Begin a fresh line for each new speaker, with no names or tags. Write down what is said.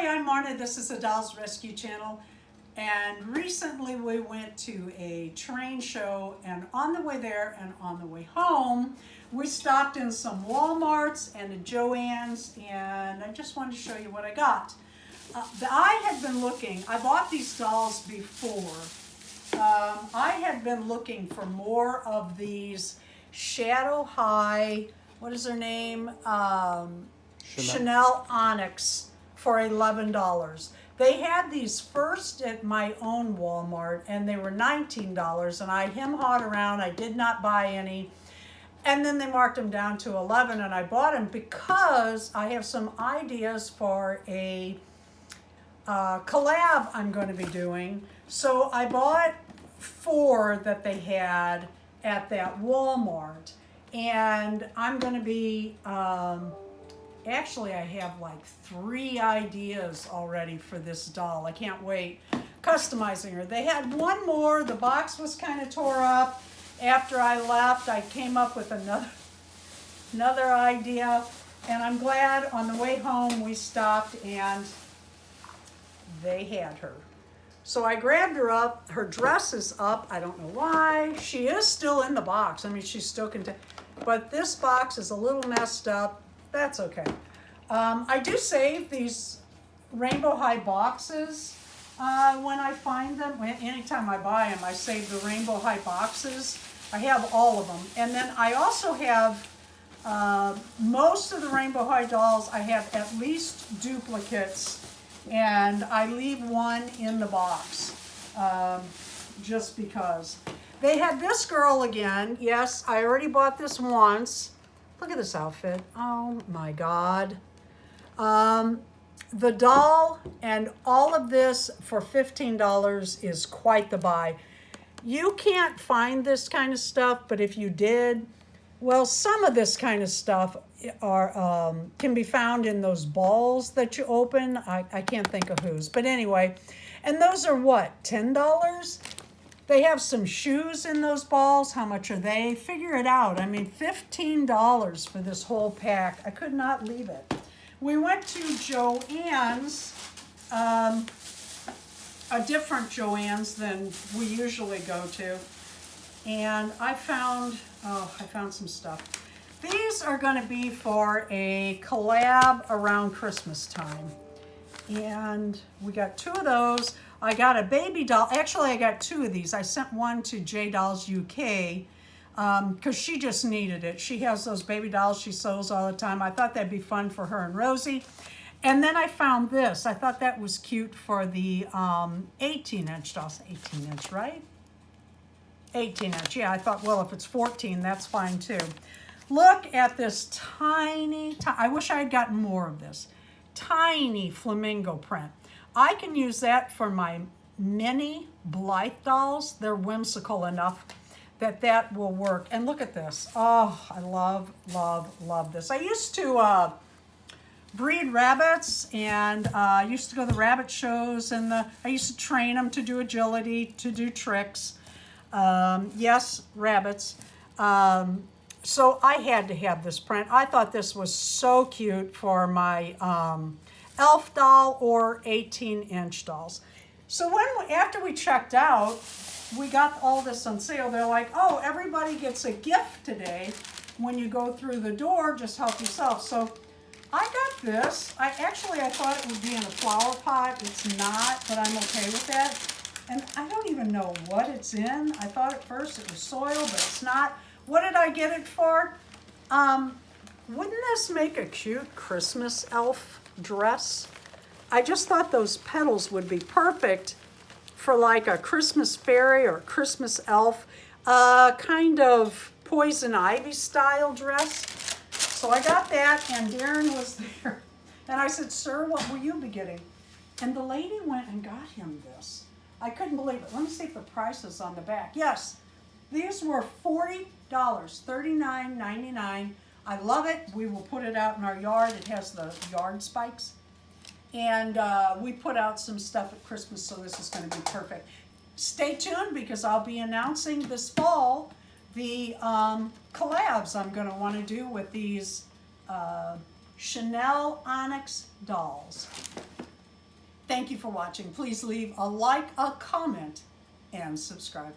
Hi, I'm Marna. This is the Dolls Rescue Channel. And recently we went to a train show, and on the way there and on the way home, we stopped in some Walmarts and a Joanns, and I just wanted to show you what I got. I had been looking, I bought these dolls before. I had been looking for more of these Shadow High, what is her name? Chanel Onyx for $11. They had these first at my own Walmart, and they were $19, and I hem-hawed around. I did not buy any. And then they marked them down to $11, and I bought them because I have some ideas for a collab I'm going to be doing. So I bought 4 that they had at that Walmart, and I'm going to be, actually I have like 3 ideas already for this doll. I can't wait customizing her. They had one more, the box was kind of tore up. After I left, I came up with another idea, and I'm glad on the way home we stopped and they had her. So I grabbed her up. Her dress is up. I don't know why. She is still in the box. I mean, she's still contained. But this box is a little messed up. That's okay. I do save these Rainbow High boxes when I find them. Anytime I buy them, I save the Rainbow High boxes. I have all of them. And then I also have most of the Rainbow High dolls. I have at least duplicates. And I leave one in the box, just because. They had this girl again. Yes, I already bought this once. Look at this outfit. Oh my God. The doll and all of this for $15 is quite the buy. You can't find this kind of stuff, but if you did, well, some of this kind of stuff can be found in those balls that you open. I can't think of whose, but anyway, and those are what, $10? They have some shoes in those balls. How much are they? Figure it out. I mean, $15 for this whole pack. I could not leave it. We went to Joanns, a different Joanns than we usually go to, and I found some stuff. These are going to be for a collab around Christmas time. And we got 2 of those. I got a baby doll. Actually, I got 2 of these. I sent one to J Dolls UK because she just needed it. She has those baby dolls she sews all the time. I thought that'd be fun for her and Rosie. And then I found this. I thought that was cute for the 18-inch dolls. 18-inch, right? 18-inch. Yeah, I thought, well, if it's 14, that's fine too. Look at this tiny, I wish I had gotten more of this, tiny flamingo print. I can use that for my mini Blythe dolls. They're whimsical enough that that will work. And look at this. Oh, I love, love, love this. I used to breed rabbits, and I used to go to the rabbit shows, and I used to train them to do agility, to do tricks. Yes, rabbits. So I had to have this print. I thought this was so cute for my elf doll or 18-inch dolls. So after we checked out, we got all this on sale. They're like, oh, everybody gets a gift today. When you go through the door, just help yourself. So I got this. I thought it would be in a flower pot. It's not, but I'm okay with that. And I don't even know what it's in. I thought at first it was soil, but it's not. What did I get it for? Wouldn't this make a cute Christmas elf dress? I just thought those petals would be perfect for like a Christmas fairy or Christmas elf, kind of poison ivy style dress. So I got that, and Darren was there. And I said, sir, what will you be getting? And the lady went and got him this. I couldn't believe it. Let me see if the price is on the back. Yes, these were $40, $39.99. I love it. We will put it out in our yard. It has the yard spikes. And we put out some stuff at Christmas, so this is going to be perfect. Stay tuned, because I'll be announcing this fall the collabs I'm going to want to do with these Chanel Onyx dolls. thank you for watching. Please leave a like, a comment, and subscribe.